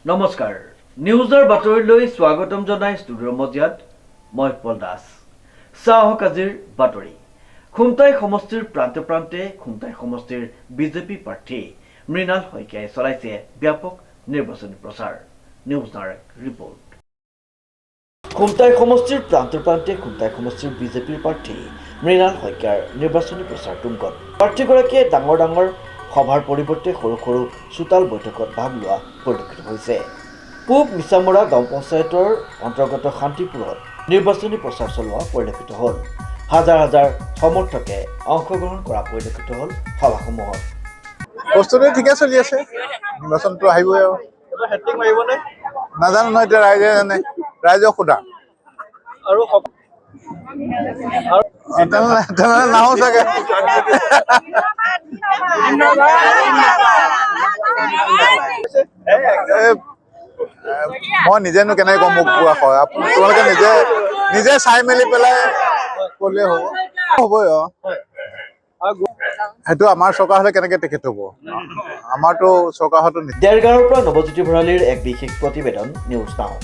নমস্কাৰ নিউজৰ বাতৰিলৈ স্বাগতম জনাই ষ্টুডিঅ'ৰ মজিয়াত মই পল দাস চাহক আজিৰ বাতৰি খুমটাই সমষ্টিৰ প্ৰান্তে প্ৰান্তে খুমটাই সমষ্টিৰ বিজেপি প্ৰাৰ্থী মৃণাল শইকীয়াই চলাইছে ব্যাপক নিৰ্বাচনী প্ৰচাৰ নিউজ নাৰেক ৰিপৰ্ট খুমটাই সমষ্টিৰ প্ৰান্তে প্ৰান্তে খুমটাই সমষ্টিৰ বিজেপিৰ প্ৰাৰ্থী মৃণাল শইকীয়াৰ নিৰ্বাচনী প্ৰচাৰ তুংগত প্ৰাৰ্থীগৰাকীয়ে ডাঙৰ ডাঙৰ সভাৰ পৰিৱৰ্তে সৰু সৰু চোতাল বৈঠকত ভাগ লোৱা পৰিলক্ষিত হৈছে পূব মিছামৰা গাঁও পঞ্চায়তৰ অন্তৰ্গত শান্তিপুৰত নিৰ্বাচনী প্ৰচাৰ চলোৱা পৰিলক্ষিত হ'ল হাজাৰ হাজাৰ সমৰ্থকে অংশগ্ৰহণ কৰা পৰিলক্ষিত হ'ল সভাসমূহত প্ৰস্তুতি ঠিকে চলি আছে নিৰ্বাচনটো আহিবই আৰু হেট্ৰিক মাৰিবনে নাজানো নহয় এতিয়া ৰাইজে জানে ৰাইজক সোধা আৰু নাহো চাগে মই নিজেনো কেনেকৈ কম মোক কোৱা হয় তোমালোকে নিজে চাই মেলি পেলাই ক'লে হ'বই সেইটো আমাৰ চৰকাৰ হ'লে কেনেকৈ তেখেত হ'ব আমাৰতো চৰকাৰ হয়তো দেৰগাঁৱৰ পৰা নৱজ্যোতি ভঁৰালীৰ এক বিশেষ প্ৰতিবেদন নিউজ নাও